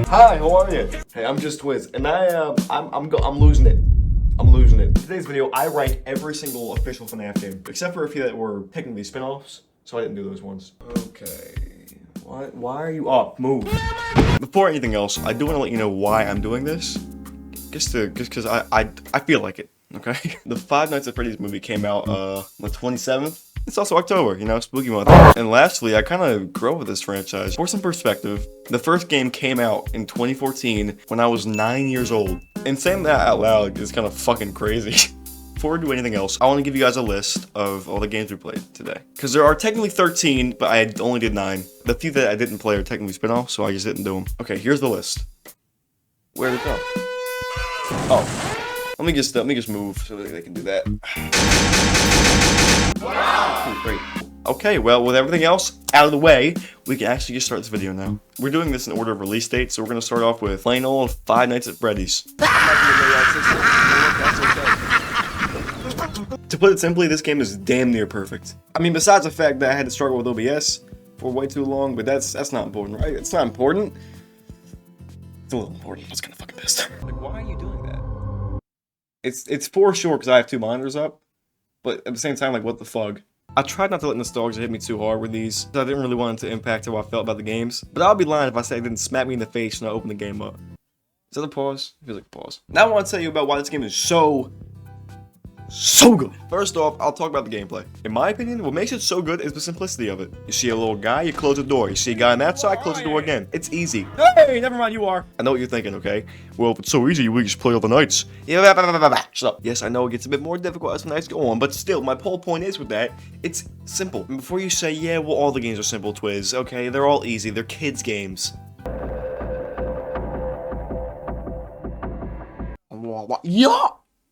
Hi, how are you? Hey, I'm JustTwizz, and I'm losing it. I'm losing it. In today's video, I rank every single official Fnaf game, except for a few that were technically spin-offs, so I didn't do those ones. Okay. Why are you up? Move. Before anything else, I do want to let you know why I'm doing this. Just because I feel like it, okay? The Five Nights at Freddy's movie came out, the 27th. It's also October, you know, spooky month. And lastly, I kind of grew up with this franchise. For some perspective, the first game came out in 2014 when I was 9 years old. And saying that out loud is kind of fucking crazy. Before we do anything else, I want to give you guys a list of all the games we played today. Because there are technically 13, but I only did 9. The few that I didn't play are technically spin-offs, so I just didn't do them. Okay, here's the list. Where'd it go? Oh. Let me just move so that they can do that. Wow! Great. Okay, well, with everything else out of the way, we can actually just start this video now. We're doing this in order of release date, so we're gonna start off with plain old Five Nights at Freddy's. To put it simply, this game is damn near perfect. I mean, besides the fact that I had to struggle with OBS for way too long, but that's not important, right? It's not important. It's a little important. I was kind of fucking pissed. Like, why are you doing that? It's for sure because I have two monitors up, but at the same time, like, what the fuck? I tried not to let nostalgia hit me too hard with these, so I didn't really want it to impact how I felt about the games. But I'll be lying if I say it didn't smack me in the face when I opened the game up. Is that a pause? It feels like a pause. Now I want to tell you about why this game is so good. First off, I'll talk about the gameplay. In my opinion, what makes it so good is the simplicity of it. You see a little guy, you close the door. You see a guy on that side, close the door again. It's easy. Hey, never mind, you are. I know what you're thinking, okay? Well, if it's so easy, we just play all the nights. Shut up. Yes, I know it gets a bit more difficult as the nights go on, but still, my whole point is with that, it's simple. And before you say, yeah, well, all the games are simple, Twizz, okay? They're all easy. They're kids' games. Yeah!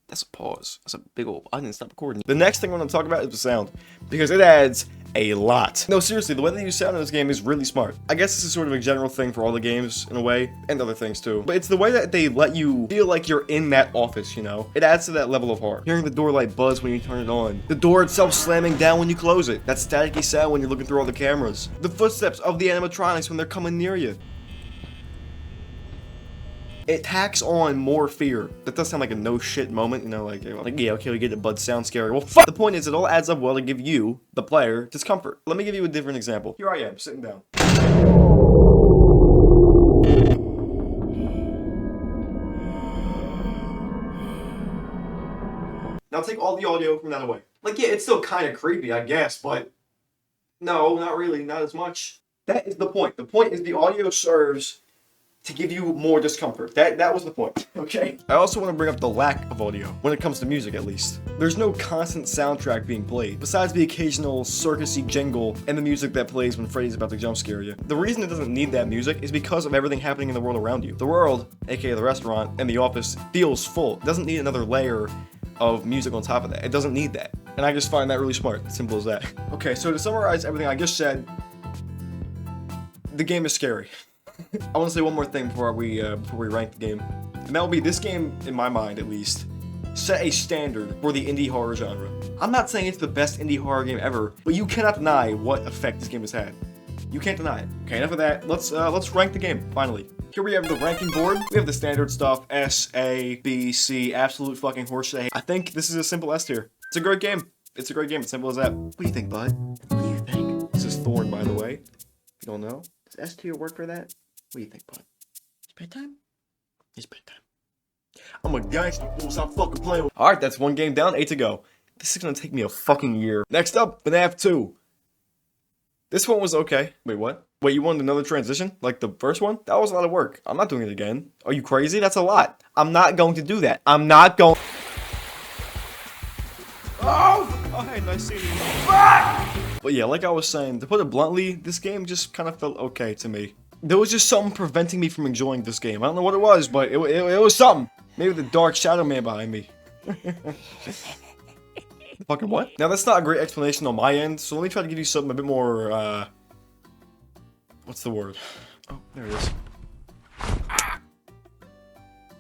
That's a pause. That's a big old... I didn't stop recording. The next thing I want to talk about is the sound, because it adds a lot. No, seriously, the way they use sound in this game is really smart. I guess this is sort of a general thing for all the games, in a way, and other things too. But it's the way that they let you feel like you're in that office, you know? It adds to that level of horror. Hearing the door light buzz when you turn it on. The door itself slamming down when you close it. That staticky sound when you're looking through all the cameras. The footsteps of the animatronics when they're coming near you. It tacks on more fear. That does sound like a no shit moment, you know, like yeah, okay, we get it, but sounds scary. Well, fuck! The point is, it all adds up well to give you, the player, discomfort. Let me give you a different example. Here I am, sitting down. Now take all the audio from that away. Like, yeah, it's still kind of creepy, I guess, but no, not really, not as much. That is the point. The point is the audio serves to give you more discomfort. That was the point, okay? I also want to bring up the lack of audio, when it comes to music at least. There's no constant soundtrack being played, besides the occasional circusy jingle and the music that plays when Freddy's about to jump scare you. The reason it doesn't need that music is because of everything happening in the world around you. The world, aka the restaurant, and the office, feels full. It doesn't need another layer of music on top of that. It doesn't need that. And I just find that really smart. Simple as that. Okay, so to summarize everything I just said, the game is scary. I want to say one more thing before we rank the game, and that will be this game, in my mind at least, set a standard for the indie horror genre. I'm not saying it's the best indie horror game ever, but you cannot deny what effect this game has had. You can't deny it. Okay, enough of that. Let's rank the game, finally. Here we have the ranking board. We have the standard stuff, S, A, B, C, absolute fucking horseshit. I think this is a simple S tier. It's a great game. It's a great game, it's simple as that. What do you think, bud? What do you think? This is Thorn, by the way. If you don't know. Does S tier work for that? What do you think, bud? It's bedtime? It's bedtime. I'm a gangster, fool, stop fucking playing. Alright, that's one game down, 8 to go. This is gonna take me a fucking year. Next up, Fnaf 2. This one was okay. Wait, what? Wait, you wanted another transition? Like the first one? That was a lot of work. I'm not doing it again. Are you crazy? That's a lot. I'm not going to do that. I'm not going... Oh, hey, nice seeing you. But yeah, like I was saying, to put it bluntly, this game just kind of felt okay to me. There was just something preventing me from enjoying this game. I don't know what it was, but it was something. Maybe the dark shadow man behind me. Fucking what? Now that's not a great explanation on my end, so let me try to give you something a bit more, what's the word? Oh, there it is.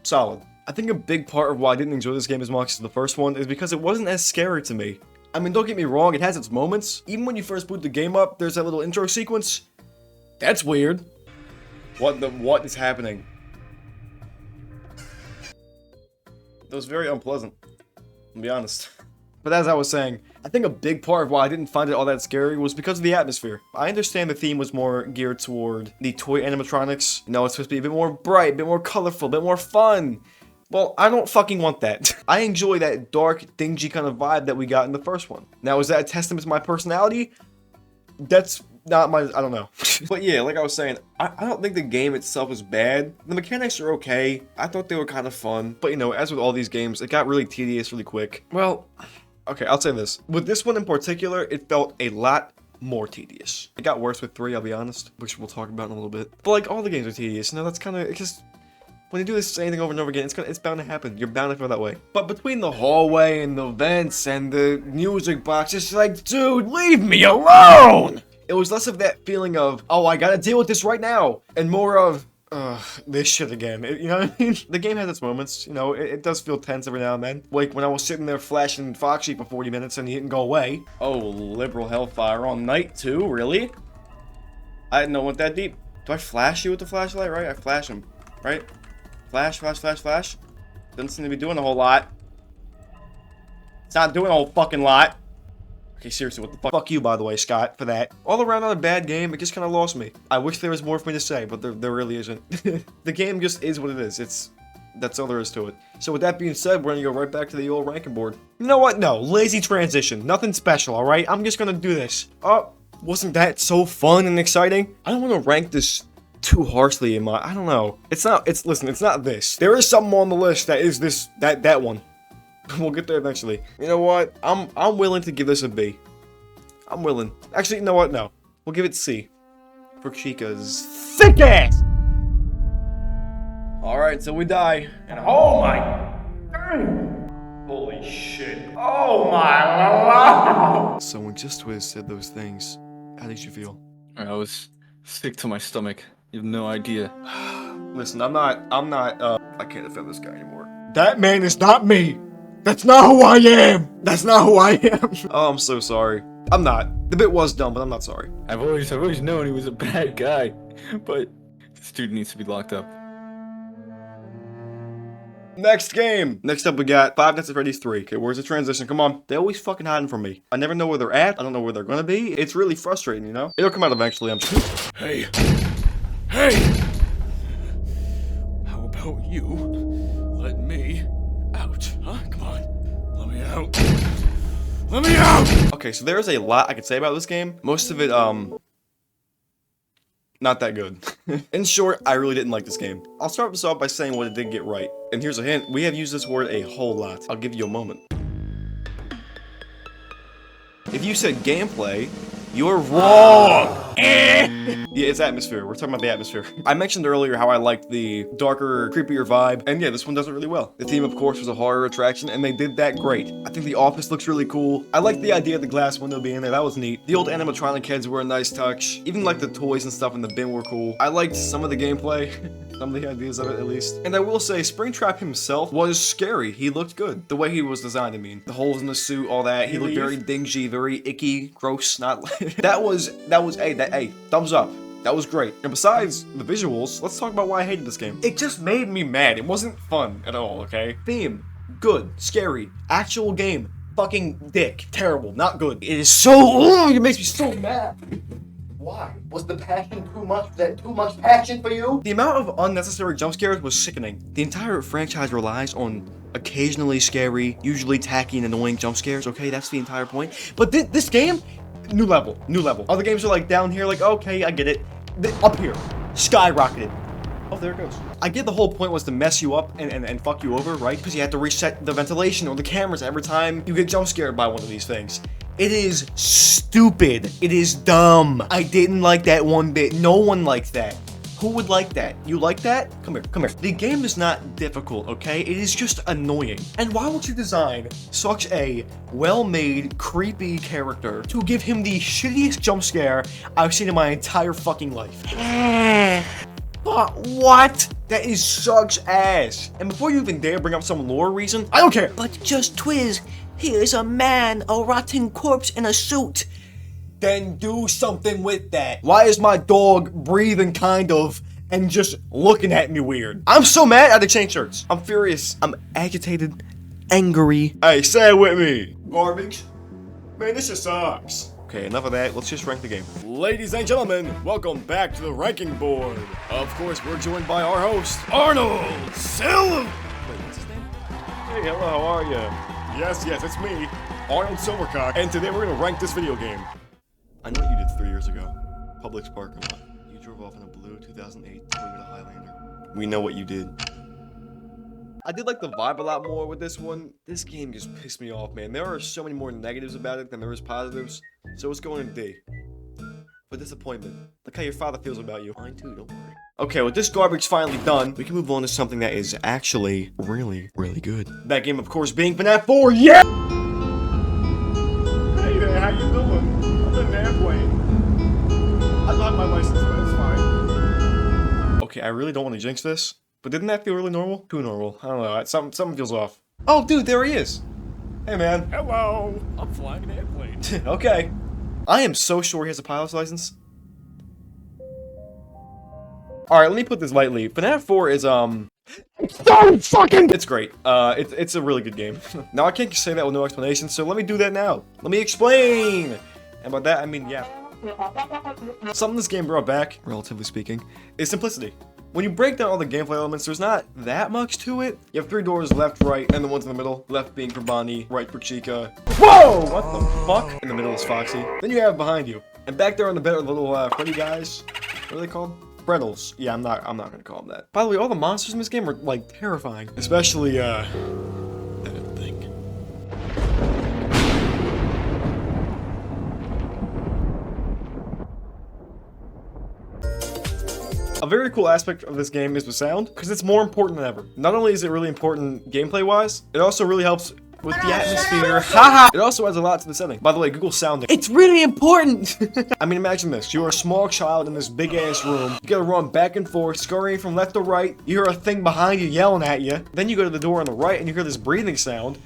Solid. I think a big part of why I didn't enjoy this game as much as the first one is because it wasn't as scary to me. I mean, don't get me wrong, it has its moments. Even when you first boot the game up, there's that little intro sequence. That's weird. What is happening? That was very unpleasant, to be honest. But as I was saying, I think a big part of why I didn't find it all that scary was because of the atmosphere. I understand the theme was more geared toward the toy animatronics. You know, it's supposed to be a bit more bright, a bit more colorful, a bit more fun. Well, I don't fucking want that. I enjoy that dark, dingy kind of vibe that we got in the first one. Now, is that a testament to my personality? That's not my, I don't know. But yeah, like I was saying, I don't think the game itself is bad. The mechanics are okay. I thought they were kind of fun. But you know, as with all these games, it got really tedious really quick. Well, okay, I'll say this. With this one in particular, it felt a lot more tedious. It got worse with 3, I'll be honest, which we'll talk about in a little bit. But like, all the games are tedious. You know, that's kind of, it just... When you do this same thing over and over again, it's bound to happen. You're bound to feel that way. But between the hallway and the vents and the music box, it's like, dude, leave me alone! It was less of that feeling of, oh, I gotta deal with this right now, and more of, this shit again. You know what I mean? The game has its moments, you know, it does feel tense every now and then. Like when I was sitting there flashing Foxy for 40 minutes and he didn't go away. Oh, liberal hellfire all night too, really? I didn't know it went that deep. Do I flash you with the flashlight, right? I flash him, right? Flash, flash, flash, flash. Doesn't seem to be doing a whole lot. It's not doing a whole fucking lot. Okay, seriously, what the fuck? Fuck you, by the way, Scott, for that. All around not a bad game, it just kind of lost me. I wish there was more for me to say, but there really isn't. The game just is what it is. That's all there is to it. So with that being said, we're gonna go right back to the old ranking board. You know what? No, lazy transition. Nothing special, alright? I'm just gonna do this. Oh, wasn't that so fun and exciting? I don't want to rank this too harshly in my, I don't know. Listen, it's not this. There is something on the list that is this, that one. We'll get there eventually. You know what? I'm willing to give this a B. I'm willing. Actually, you know what? No. We'll give it C. For Chica's thick ass! Alright, so we die. And oh my... Holy shit. Oh my lord! So when JustTwizz said those things, how did you feel? I was sick to my stomach. You have no idea. Listen, I can't defend this guy anymore. That man is not me! That's not who I am! That's not who I am! Oh, I'm so sorry. I'm not. The bit was dumb, but I'm not sorry. I've always known he was a bad guy, but this dude needs to be locked up. Next game! Next up we got Five Nights at Freddy's 3. Okay, where's the transition? Come on. They always fucking hiding from me. I never know where they're at. I don't know where they're gonna be. It's really frustrating, you know? It'll come out eventually, I'm sure. Hey. Hey! How about you let me out? Huh? Come on. Let me out. Let me out! Okay, so there's a lot I could say about this game. Most of it, not that good. In short, I really didn't like this game. I'll start this off by saying what it did get right. And here's a hint, we have used this word a whole lot. I'll give you a moment. If you said gameplay, you're wrong! Yeah, it's atmosphere. We're talking about the atmosphere. I mentioned earlier how I liked the darker, creepier vibe, and yeah, this one does it really well. The theme, of course, was a horror attraction, and they did that great. I think the office looks really cool. I like the idea of the glass window being there. That was neat. The old animatronic heads were a nice touch. Even like the toys and stuff in the bin were cool. I liked some of the gameplay. Some of the ideas of it, at least. And I will say, Springtrap himself was scary. He looked good. The way he was designed, I mean. The holes in the suit, all that. He looked very dingy, very icky, gross, not... Hey, thumbs up. That was great. And besides the visuals, let's talk about why I hated this game. It just made me mad. It wasn't fun at all, okay? Theme, good, scary. Actual game, fucking dick. Terrible, not good. It is so... it makes me so mad. Why? Was the passion too much? Was that too much passion for you? The amount of unnecessary jump scares was sickening. The entire franchise relies on occasionally scary, usually tacky and annoying jump scares, okay? That's the entire point. But this game, new level. Other games are like down here, like, okay, I get it. Up here, skyrocketed. Oh, there it goes. I get the whole point was to mess you up and fuck you over, right? Because you had to reset the ventilation or the cameras every time you get jump scared by one of these things. It is stupid. It is dumb. I didn't like that one bit. No one liked that. Who would like that? You like that? Come here. The game is not difficult, okay? It is just annoying. And why would you design such a well-made, creepy character to give him the shittiest jump scare I've seen in my entire fucking life? But what? That is such ass. And before you even dare bring up some lore reason, I don't care. But JustTwizz, here's a man, a rotten corpse in a suit. Then do something with that. Why is my dog breathing kind of and just looking at me weird. I'm so mad I had to change shirts. I'm furious. I'm agitated, angry. Hey, say it with me. Garbage. Man, this just sucks. Okay, enough of that. Let's just rank the game. Ladies and gentlemen, welcome back to the ranking board. Of course, we're joined by our host, Arnold Silva. Wait, what's his name? Hey, hello, how are you? Yes, it's me, Arnold Silvercock, and today we're gonna rank this video game. I know what you did 3 years ago. Publix parking lot. You drove off in a blue 2008 Toyota Highlander. We know what you did. I did like the vibe a lot more with this one. This game just pissed me off, man. There are so many more negatives about it than there is positives. So it's going to D. For disappointment. Look how your father feels about you. Mine too, don't worry. Okay, with this garbage finally done, we can move on to something that is actually really, really good. That game, of course, being Fnaf 4. Yeah! Hey there, how you doing? I'm in an airplane. I don't have my license, but it's fine. Okay, I really don't want to jinx this. But didn't that feel really normal? Too normal. I don't know. Something feels off. Oh, dude, there he is. Hey, man. Hello. I'm flying an airplane. Okay. I am so sure he has a pilot's license. Alright, let me put this lightly. Fnaf 4 is, It's great. It's a really good game. Now, I can't just say that with no explanation, so let me do that now. Let me explain! And by that, I mean, yeah. Something this game brought back, relatively speaking, is simplicity. When you break down all the gameplay elements, there's not that much to it. You have 3 doors, left, right, and the ones in the middle. Left being for Bonnie, right for Chica. Whoa! What the fuck? In the middle is Foxy. Then you have behind you. And back there on the bed are the little Freddy guys. What are they called? FREDDY'S. Yeah, I'm not gonna call them that. By the way, all the monsters in this game are, like, terrifying. Especially, that thing. A very cool aspect of this game is the sound, because it's more important than ever. Not only is it really important gameplay-wise, it also really helps with the atmosphere. Haha! It also adds a lot to the setting. By the way, Google sounding. It's really important! I mean, imagine this. You're a small child in this big-ass room. You gotta run back and forth, scurrying from left to right. You hear a thing behind you yelling at you. Then you go to the door on the right, and you hear this breathing sound.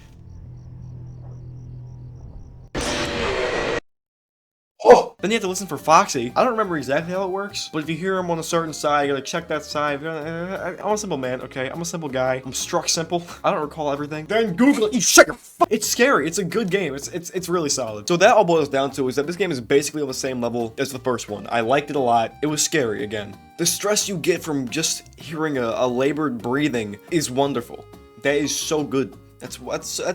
Oh! Then you have to listen for Foxy. I don't remember exactly how it works, but if you hear him on a certain side, you gotta check that side. I'm a simple man, okay? I'm a simple guy. I'm struck simple. I don't recall everything. Then Google it. You shut your It's scary. It's a good game. It's really solid. So that all boils down to is that this game is basically on the same level as the first one. I liked it a lot. It was scary again. The stress you get from just hearing a labored breathing is wonderful. That is so good. That's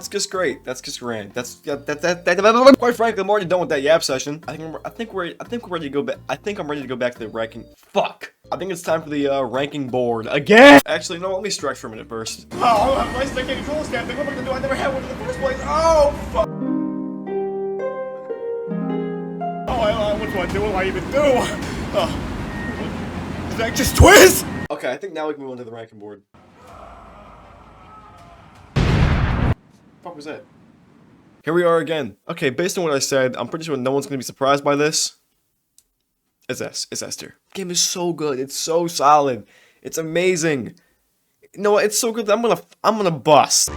just great. That's just grand. Quite frankly, I'm already done with that yap session. I think we're ready to go back. I think I'm ready to go back to the ranking. Fuck. I think it's time for the ranking board again. Actually, no. Let me stretch for a minute first. Oh, I'm nice to get control stamp. What am I gonna do? I never had one in the first place. Oh, fuck. Oh, what do I do? What do I even do? Is that JustTwizz? Okay, I think now we can move on to the ranking board. What was that? Here we are again. Okay, based on what I said, I'm pretty sure no one's gonna be surprised by this. It's S. It's Esther. The game is so good. It's so solid. It's amazing. You know what? It's so good that I'm gonna bust.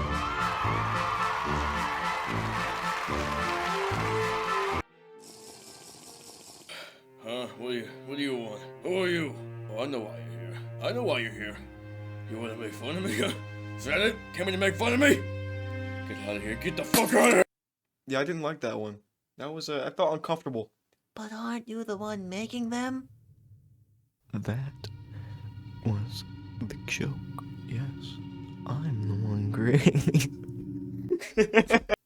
Huh? What do you want? Who are you? Oh, I know why you're here. I know why you're here. You want to make fun of me? Is that it? Came in to make fun of me? Get out of here. Get the fuck out of here. Yeah, I didn't like that one. That was, I felt uncomfortable. But aren't you the one making them? That was the joke. Yes, I'm the one creating.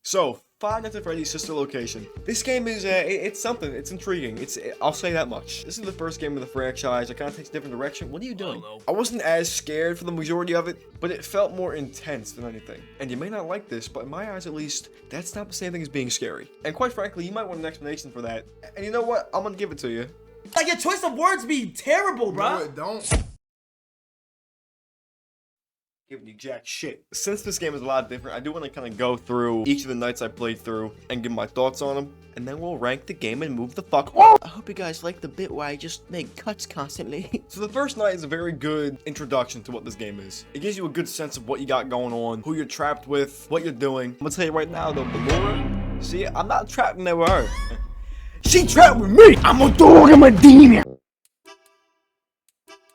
So, Five Nights at Freddy's Sister Location. This game is, it's something. It's intriguing. I'll say that much. This is the first game of the franchise. It kind of takes a different direction. What are you doing? I wasn't as scared for the majority of it, but it felt more intense than anything. And you may not like this, but in my eyes at least, that's not the same thing as being scary. And quite frankly, you might want an explanation for that. And you know what? I'm gonna give it to you. Like, your choice of words be terrible, bro. No, it don't. Giving you jack shit. Since this game is a lot different, I do want to kind of go through each of the nights I played through and give my thoughts on them, and then we'll rank the game and move the fuck on. I hope you guys like the bit where I just make cuts constantly. So the first night is a very good introduction to what this game is. It gives you a good sense of what you got going on, who you're trapped with, what you're doing. I'm gonna tell you right now though, Laura, see, I'm not trapped in there with her. She trapped with me! I'm a dog, I'm a demon!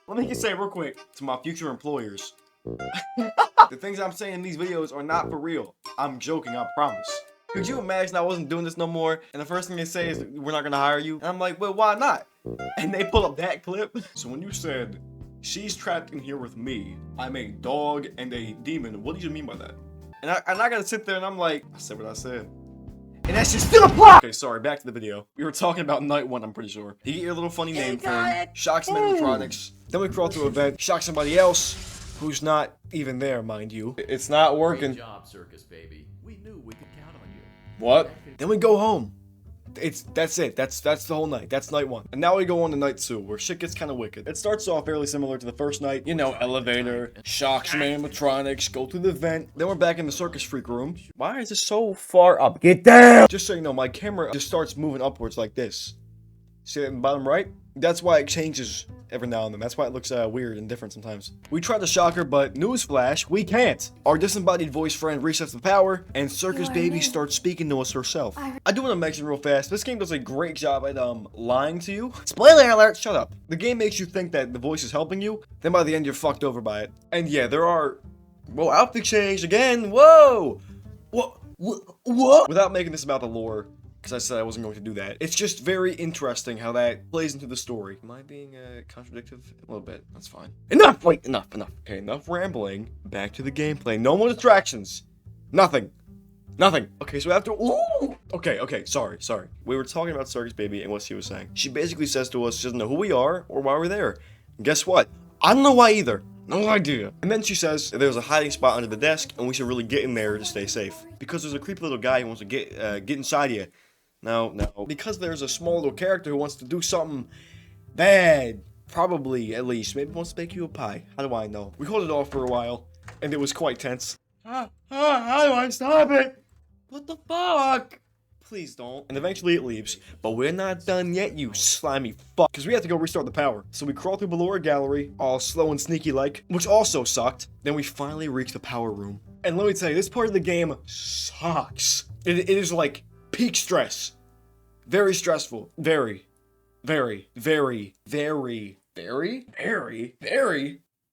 Let me just say real quick to my future employers. The things I'm saying in these videos are not for real. I'm joking, I promise. Could you imagine I wasn't doing this no more, and the first thing they say is, we're not gonna hire you? And I'm like, well, why not? And they pull up that clip. So when you said, she's trapped in here with me, I'm a dog and a demon, what do you mean by that? And I gotta sit there and I'm like, I said what I said. And that shit still apply! Okay, sorry, back to the video. We were talking about night 1, I'm pretty sure. You get your little funny name thing, shock some animatronics, then we crawl through a vent, shock somebody else, who's not even there, mind you. It's not working. Great job, Circus Baby. We knew we could count on you. What? Then we go home. That's it. That's the whole night. That's night 1. And now we go on to night 2, where shit gets kind of wicked. It starts off fairly similar to the first night. You know, elevator, shock some animatronics, go through the vent. Then we're back in the circus freak room. Why is it so far up? Get down! Just so you know, my camera just starts moving upwards like this. See that in the bottom right? That's why it changes every now and then. That's why it looks weird and different sometimes. We tried to shock her, but newsflash, we can't. Our disembodied voice friend resets the power, and Circus Baby starts speaking to us herself. I do want to mention real fast, this game does a great job at lying to you. Spoiler alert, shut up. The game makes you think that the voice is helping you, then by the end you're fucked over by it. And yeah, there are... Whoa, outfit change again, whoa! What? Without making this about the lore, because I said I wasn't going to do that. It's just very interesting how that plays into the story. Am I being contradictive? A little bit. That's fine. Enough! Wait, enough. Okay, enough rambling. Back to the gameplay. No more distractions. Nothing. Okay, so after... Ooh! Okay, sorry. We were talking about Circus Baby and what she was saying. She basically says to us she doesn't know who we are or why we're there. And guess what? I don't know why either. No idea. And then she says there's a hiding spot under the desk and we should really get in there to stay safe. Because there's a creepy little guy who wants to get inside you. No. Because there's a small little character who wants to do something bad. Probably, at least. Maybe wants to bake you a pie. How do I know? We hold it off for a while, and it was quite tense. How do I stop it? What the fuck? Please don't. And eventually it leaves. But we're not done yet, you slimy fuck. Because we have to go restart the power. So we crawl through below our gallery, all slow and sneaky like, which also sucked. Then we finally reach the power room. And let me tell you, this part of the game sucks. It is like peak stress. Very stressful. Very.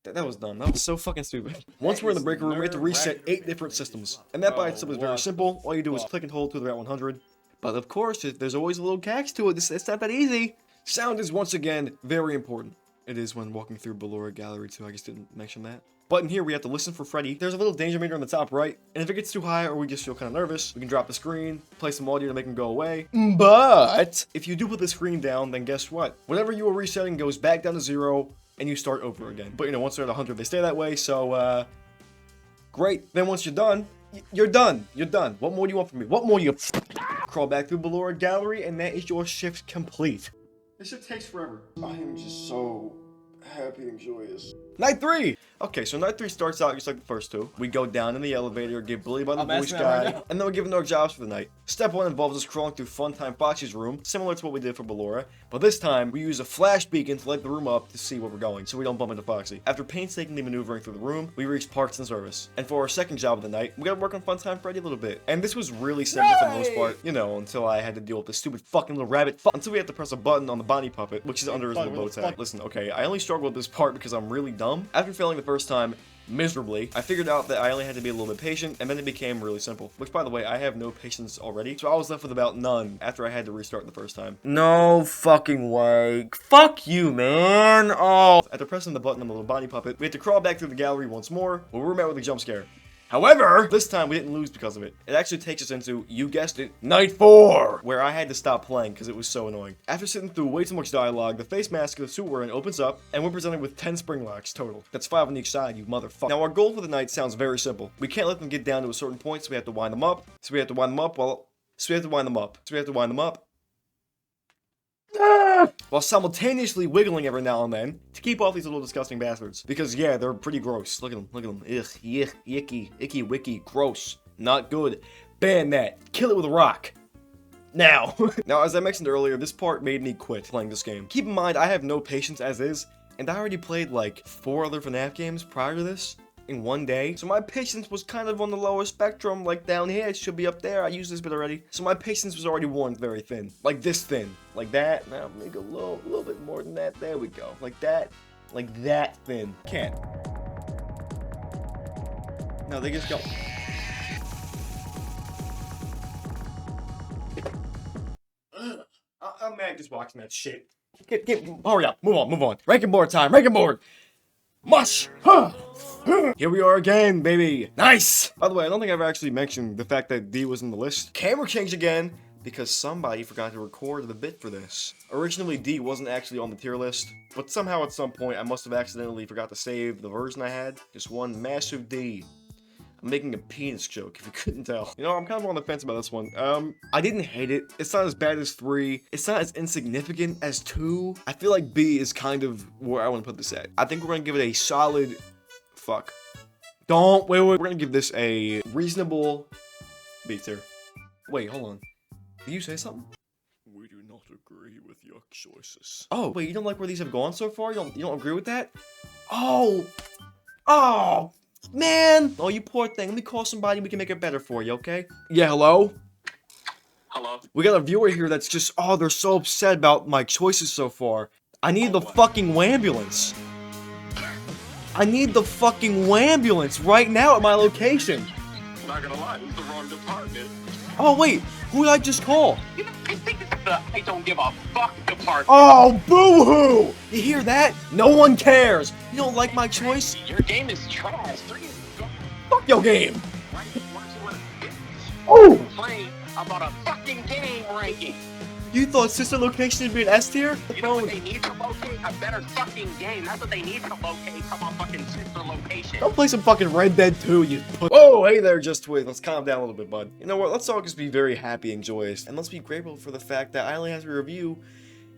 That was dumb. That was so fucking stupid. Once we're in the break room, we have to reset 8 different systems. And that by itself is very simple. All you do is click and hold to the route 100. But of course, there's always a little catch to it. It's not that easy. Sound is once again very important. It is when walking through Ballora Gallery too. I just didn't mention that. But in here, we have to listen for Freddy. There's a little danger meter on the top right. And if it gets too high or we just feel kind of nervous, we can drop the screen, play some audio to make him go away. But if you do put the screen down, then guess what? Whatever you were resetting goes back down to 0 and you start over again. But you know, once they're at 100, they stay that way. So, great. Then once you're done, you're done. What more do you want from me? What more do you... Crawl back through Ballora Gallery and that is your shift complete. This shit takes forever. I am just so happy and joyous. Night 3! Okay, so night 3 starts out just like the first 2. We go down in the elevator, get bullied by the voice guy, and then we're given our jobs for the night. Step 1 involves us crawling through Funtime Foxy's room, similar to what we did for Ballora, but this time we use a flash beacon to light the room up to see where we're going, so we don't bump into Foxy. After painstakingly maneuvering through the room, we reach parts and service. And for our second job of the night, we gotta work on Funtime Freddy a little bit. And this was really simple for the most part, you know, until I had to deal with this stupid fucking little rabbit until we had to press a button on the Bonnie puppet, which is under his little bow tie. Listen, okay, I only struggle with this part because I'm really dumb. After failing the first time, miserably, I figured out that I only had to be a little bit patient, and then it became really simple. Which, by the way, I have no patience already, so I was left with about none after I had to restart the first time. No fucking way. Fuck you, man. Oh. After pressing the button on the little Bonnie puppet, we had to crawl back through the gallery once more, where we were met with a jump scare. However, this time we didn't lose because of it. It actually takes us into, you guessed it, night 4, where I had to stop playing because it was so annoying. After sitting through way too much dialogue, the face mask of the suit we're in opens up, and we're presented with 10 spring locks total. That's 5 on each side, you motherfucker. Now our goal for the night sounds very simple. We can't let them get down to a certain point, so we have to wind them up. While simultaneously wiggling every now and then to keep off these little disgusting bastards. Because yeah, they're pretty gross. Look at them. Ugh, yuck, icky, wicky, gross. Not good. Ban that. Kill it with a rock. Now. Now, as I mentioned earlier, this part made me quit playing this game. Keep in mind, I have no patience as is, and I already played like 4 other Fnaf games prior to this in one day. So my patience was kind of on the lower spectrum, like down here, it should be up there. I used this bit already. So my patience was already worn very thin. Like this thin. Like that. Now make a little bit more than that. There we go. Like that. Like that thin. Can't. No, they just go. I'm mad just watching that shit. Hurry up. Move on. Ranking board time. Ranking board. Mush! Here we are again, baby. Nice! By the way, I don't think I've actually mentioned the fact that D was in the list. Camera change again, because somebody forgot to record the bit for this. Originally, D wasn't actually on the tier list, but somehow at some point I must have accidentally forgot to save the version I had. Just one massive D. I'm making a penis joke, if you couldn't tell. You know, I'm kind of on the fence about this one. I didn't hate it. It's not as bad as 3. It's not as insignificant as 2. I feel like B is kind of where I want to put this at. I think we're going to give it a solid... Fuck. Don't... Wait. We're going to give this a reasonable... B tier. Wait, hold on. Did you say something? We do not agree with your choices. Oh, wait, you don't like where these have gone so far? You don't agree with that? Oh! Man! Oh, you poor thing. Let me call somebody. We can make it better for you, okay? Yeah, hello? Hello? We got a viewer here that's just, oh, they're so upset about my choices so far. I need the fucking wambulance. I need the fucking wambulance right now at my location. I'm not gonna lie, this is the wrong department. Oh, wait. Who did I just call? You know, I think it's the I don't give a fuck department. Oh, boo-hoo! You hear that? No one cares. You don't like my choice? Your game is trash. 3 is Fuck your game. right. Watch what Oh! complain about a fucking game ranking. You thought sister location would be an S tier? You know what they need to locate? A better fucking game. That's what they need to locate. Come on, fucking sister location. Don't play some fucking Red Dead 2, you put. Whoa, hey there, JustTwizz. Let's calm down a little bit, bud. You know what? Let's all just be very happy and joyous. And let's be grateful for the fact that I only have to review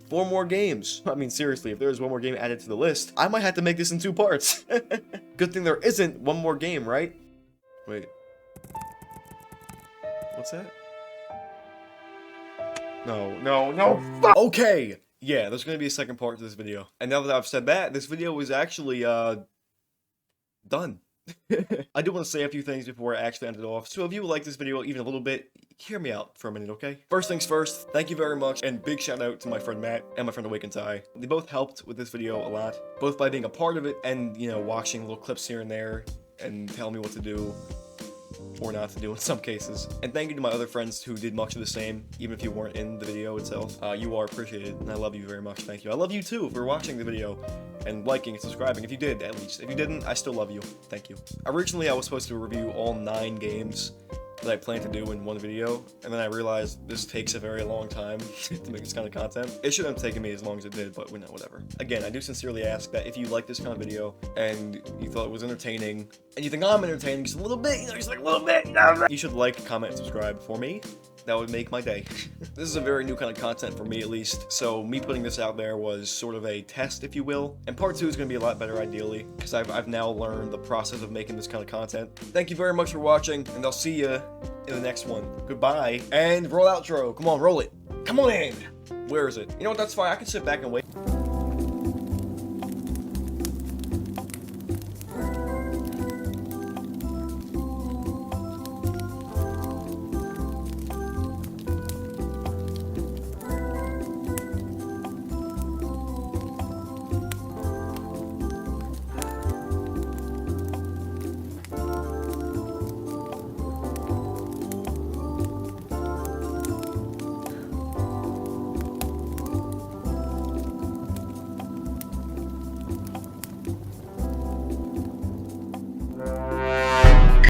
4 more games. I mean, seriously, if there's 1 more game added to the list, I might have to make this in 2 parts. Good thing there isn't 1 more game, right? Wait. What's that? No. Fuck. Okay. Yeah, there's gonna be a second part to this video. And now that I've said that, this video is actually, done. I do want to say a few things before I actually end it off. So if you like this video even a little bit, hear me out for a minute, okay? First things first, thank you very much, and big shout out to my friend Matt and my friend Awakened Ty. They both helped with this video a lot, both by being a part of it and, you know, watching little clips here and there and telling me what to do. Or not to do in some cases. And thank you to my other friends who did much of the same, even if you weren't in the video itself. You are appreciated, and I love you very much. Thank you. I love you too for watching the video and liking and subscribing. If you did, at least. If you didn't, I still love you. Thank you. Originally, I was supposed to review all 9 games that I plan to do in one video, and then I realized this takes a very long time to make this kind of content. It shouldn't have taken me as long as it did, but whatever. Again, I do sincerely ask that if you like this kind of video, and you thought it was entertaining, and you think I'm entertaining just a little bit, just like a little bit, you should like, comment, and subscribe for me. That would make my day. This is a very new kind of content for me, at least, so me putting this out there was sort of a test, if you will. And part 2 is going to be a lot better, ideally, because I've now learned the process of making this kind of content. Thank you very much for watching, and I'll see you in the next one. Goodbye, and roll outro. Come on, roll it. Come on in. Where is it? You know what, that's fine. I can sit back and wait.